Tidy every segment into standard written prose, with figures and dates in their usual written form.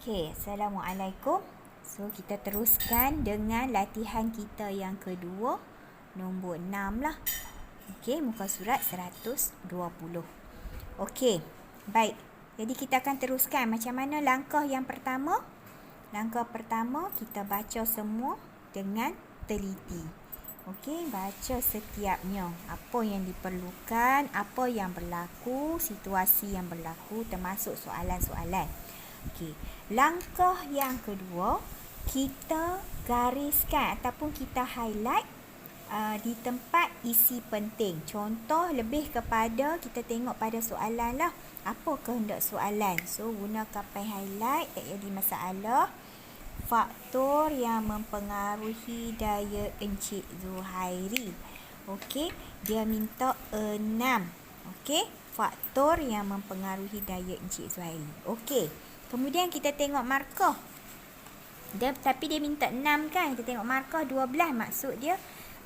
Okey, Assalamualaikum. So, kita teruskan dengan latihan kita yang kedua, nombor 6 lah. Okey, muka surat 120. Okey, baik. Jadi, kita akan teruskan macam mana langkah yang pertama. Langkah pertama, kita baca semua dengan teliti. Okey, baca setiapnya. Apa yang diperlukan, apa yang berlaku, situasi yang berlaku, termasuk soalan-soalan. Okey, langkah yang kedua, kita gariskan ataupun kita highlight di tempat isi penting. Contoh lebih kepada kita tengok pada soalan lah. Apa kehendak soalan? So, guna kapai highlight, tak jadi masalah. Faktor yang mempengaruhi daya Encik Zuhairi. Okey, dia minta 6. Okey, faktor yang mempengaruhi daya Encik Zuhairi. Okey. Kemudian kita tengok markah. Tapi dia minta 6 kan. Kita tengok markah 12. Maksud dia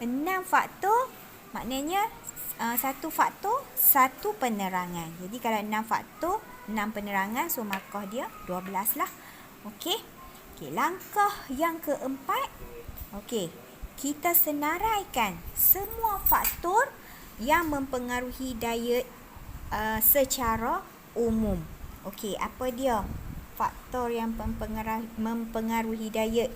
6 faktor. Maknanya satu faktor, satu penerangan. Jadi kalau 6 faktor, 6 penerangan. So markah dia 12 lah. Okey. Okey, langkah yang keempat. Okey. Kita senaraikan semua faktor yang mempengaruhi daya secara umum. Okey, apa dia? Faktor yang mempengaruhi daya.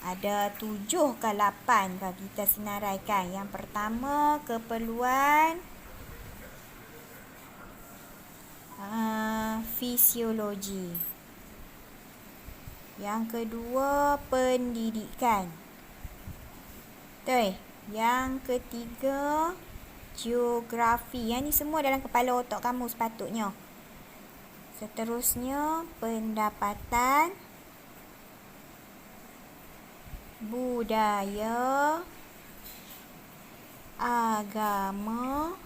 Ada 7 ke 8 kalau kita senaraikan. Yang pertama, keperluan fisiologi. Yang kedua, pendidikan. Betul. Yang ketiga, geografi. Yang ni semua dalam kepala otak kamu sepatutnya. Seterusnya, pendapatan, budaya, agama,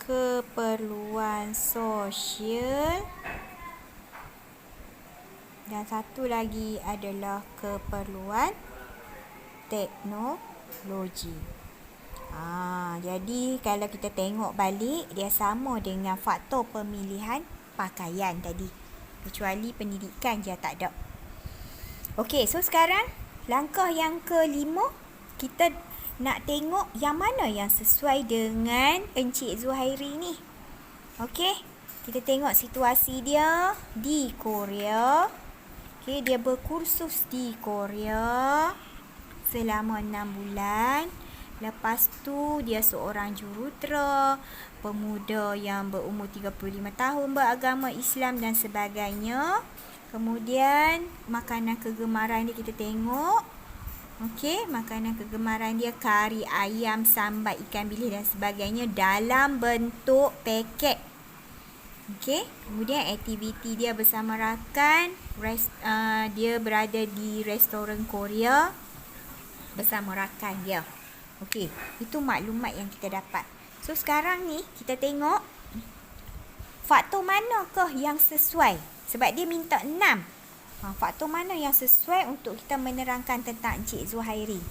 keperluan sosial, dan satu lagi adalah keperluan teknologi. Jadi kalau kita tengok balik, dia sama dengan faktor pemilihan pakaian tadi. Kecuali pendidikan je tak ada. Okey, so sekarang langkah yang kelima, kita nak tengok yang mana yang sesuai dengan Encik Zuhairi ni. Okey, kita tengok situasi dia di Korea. Okey, dia berkursus di Korea selama 6 bulan. Lepas tu dia seorang jurutera, pemuda yang berumur 35 tahun, beragama Islam dan sebagainya. Kemudian makanan kegemaran dia kita tengok. Okey, makanan kegemaran dia kari ayam, sambat ikan bilis dan sebagainya dalam bentuk paket. Okey, kemudian aktiviti dia bersama rakan, dia berada di restoran Korea bersama rakan dia. Okey, itu maklumat yang kita dapat. So, sekarang ni kita tengok faktor manakah yang sesuai. Sebab dia minta 6. Faktor mana yang sesuai untuk kita menerangkan tentang Encik Zuhairi.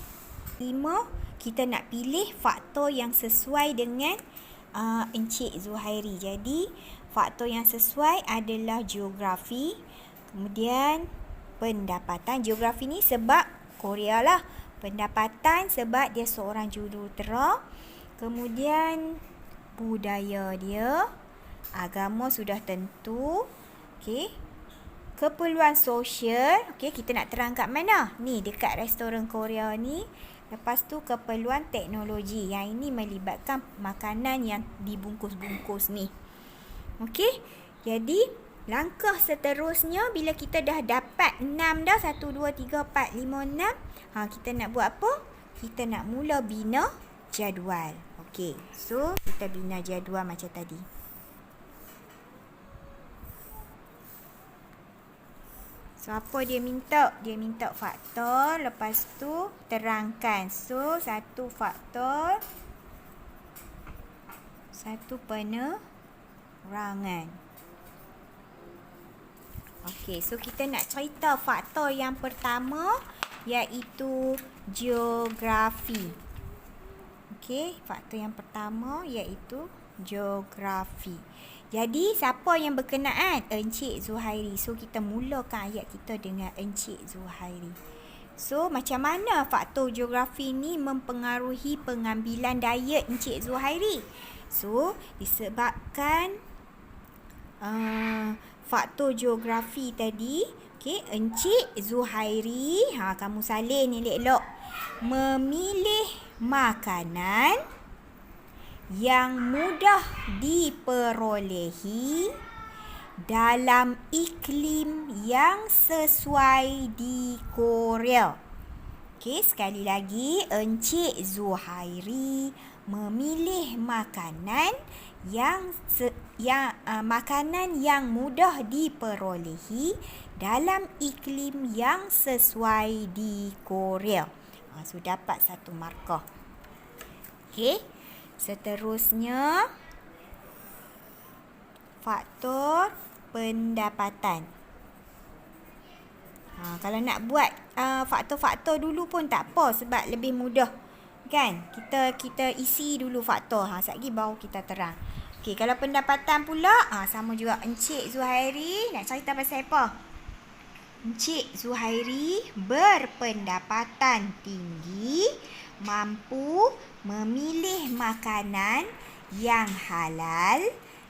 5, kita nak pilih faktor yang sesuai dengan Encik Zuhairi. Jadi, faktor yang sesuai adalah geografi. Kemudian, pendapatan. Geografi ni sebab Korea lah. Pendapatan sebab dia seorang jurutera. Kemudian budaya dia, agama sudah tentu. Okey. Keperluan sosial. Okey, kita nak terang kat mana? Ni dekat restoran Korea ni. Lepas tu keperluan teknologi. Yang ini melibatkan makanan yang dibungkus-bungkus ni. Okey. Jadi langkah seterusnya bila kita dah dapat 6 dah, 1, 2, 3, 4, 5, 6. Kita nak buat apa? Kita nak mula bina jadual. Okey, so kita bina jadual macam tadi. So, apa dia minta? Dia minta faktor, lepas tu terangkan. So, satu faktor, satu penerangan. Okey, so kita nak cerita faktor yang pertama, iaitu geografi. Okey. Okey, faktor yang pertama iaitu geografi. Jadi, siapa yang berkenaan? Encik Zuhairi. So, kita mulakan ayat kita dengan Encik Zuhairi. So, macam mana faktor geografi ni mempengaruhi pengambilan diet Encik Zuhairi? So, disebabkan faktor geografi tadi, okey, Encik Zuhairi, kamu salin ni elok-elok, memilih makanan yang mudah diperolehi dalam iklim yang sesuai di Korea. Okey, sekali lagi, Encik Zuhairi memilih makanan makanan yang mudah diperolehi dalam iklim yang sesuai di Korea. So, dapat 1 markah. Okey. Seterusnya, faktor pendapatan. Kalau nak buat faktor-faktor dulu pun tak apa sebab lebih mudah. Kan? Kita isi dulu faktor. Sekejap lagi baru kita terang. Okey, kalau pendapatan pula, sama juga. Encik Zuhairi nak cerita pasal apa? Encik Zuhairi berpendapatan tinggi, mampu memilih makanan yang halal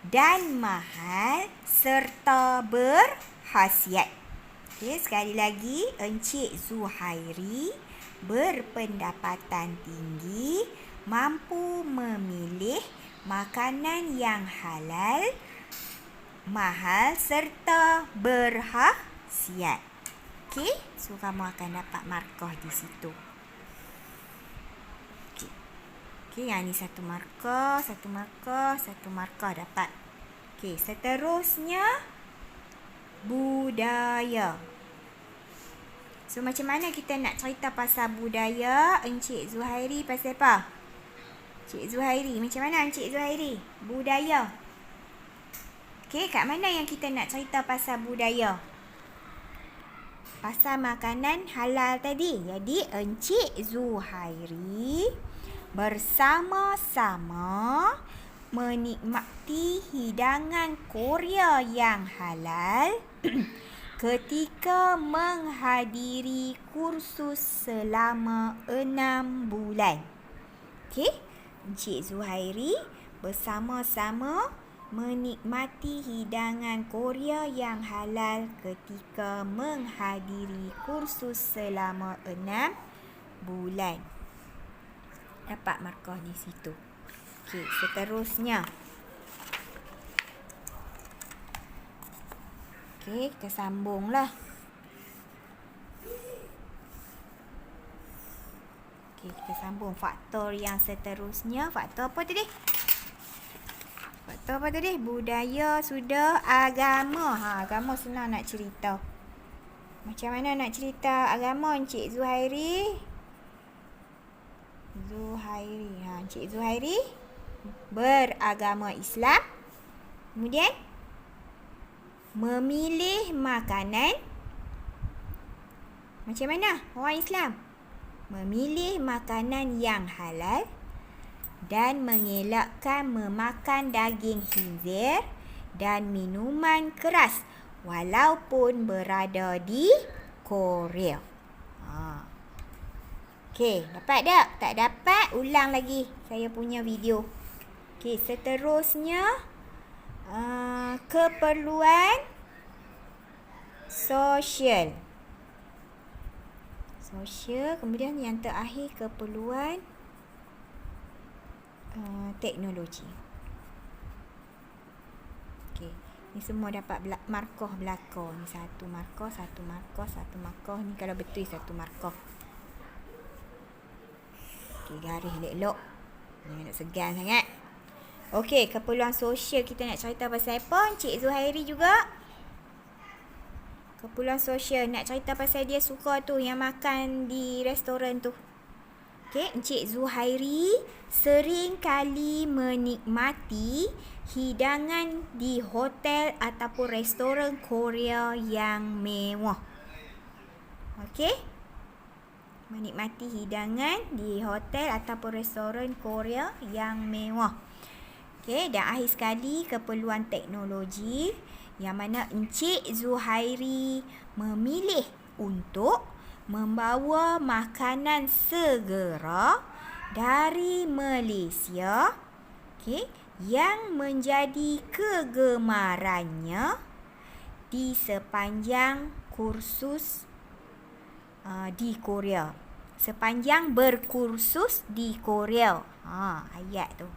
dan mahal serta berkhasiat. Okey, sekali lagi, Encik Zuhairi berpendapatan tinggi, mampu memilih makanan yang halal, mahal serta berkhasiat. Okey, so kamu akan dapat markah di situ. Okey, yang ni 1 markah, 1 markah, 1 markah dapat. Okey, seterusnya budaya. So, macam mana kita nak cerita pasal budaya? Encik Zuhairi pasal apa? Encik Zuhairi, macam mana Encik Zuhairi? Budaya. Okey, kat mana yang kita nak cerita pasal budaya? Pasal makanan halal tadi. Jadi, Encik Zuhairi bersama-sama menikmati hidangan Korea yang halal ketika menghadiri kursus selama 6 bulan. Okey, Encik Zuhairi bersama-sama menikmati hidangan Korea yang halal ketika menghadiri kursus selama 6 bulan. Dapat markah di situ. Okey, seterusnya. Okey, kita sambunglah. Okey, kita sambung faktor yang seterusnya. Faktor apa tadi? Faktor apa tadi? Budaya sudah, agama. Agama senang nak cerita. Macam mana nak cerita agama Encik Zuhairi? Encik Zuhairi beragama Islam. Kemudian memilih makanan macam mana orang Islam? Memilih makanan yang halal dan mengelakkan memakan daging khinzir dan minuman keras walaupun berada di Korea. Okey, dapat tak? Tak dapat, ulang lagi saya punya video. Okey, seterusnya keperluan sosial. Kemudian yang terakhir keperluan teknologi. Okey, ni semua dapat markah belakang. Ni 1 markah, 1 markah, 1 markah. Ni kalau betul 1 markah. Okey, garis elok-elok. Jangan nak segan sangat. Okey, keperluan sosial kita nak cerita pasal apa? Encik Zuhairi juga. Keperluan sosial nak cerita pasal dia suka tu yang makan di restoran tu. Okey, Encik Zuhairi sering kali menikmati hidangan di hotel ataupun restoran Korea yang mewah. Okey? menikmati hidangan di hotel ataupun restoran Korea yang mewah. Okey, dan akhir sekali keperluan teknologi yang mana Encik Zuhairi memilih untuk membawa makanan segera dari Malaysia, okey, yang menjadi kegemarannya di sepanjang kursus di Korea. Sepanjang berkursus di Korea. Ayat tu.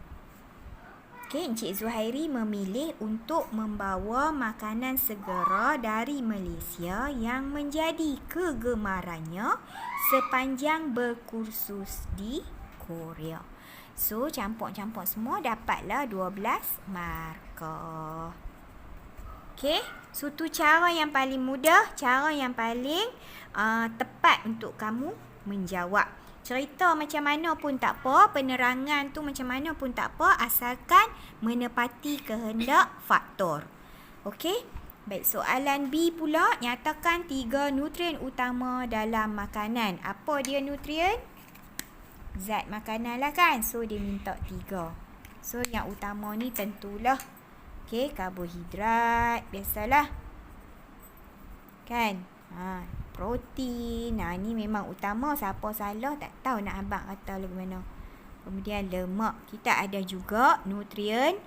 Okey, Encik Zuhairi memilih untuk membawa makanan segera dari Malaysia yang menjadi kegemarannya sepanjang berkursus di Korea. So, campur-campur semua dapatlah 12 markah. Okey, so tu cara yang paling mudah, cara yang paling tepat untuk kamu menjawab. Cerita macam mana pun tak apa, penerangan tu macam mana pun tak apa, asalkan menepati kehendak faktor. Okey, baik, soalan B pula, nyatakan 3 nutrien utama dalam makanan. Apa dia nutrien? Zat makanan lah kan, so dia minta 3. So yang utama ni tentulah okey, karbohidrat, biasalah. Kan? Protein. Ni memang utama. Siapa salah tak tahu nak abang kata lagu mana. Kemudian lemak. Kita ada juga nutrien,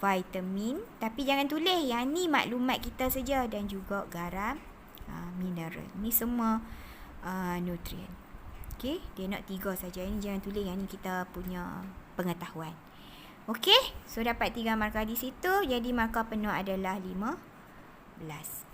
vitamin. Tapi jangan tulis. Yang ni maklumat kita saja. Dan juga garam, mineral. Ni semua nutrien. Okey, dia nak 3 saja. Ini jangan tulis. Yang ni kita punya pengetahuan. Okey, so dapat 3 markah di situ. Jadi markah penuh adalah 15.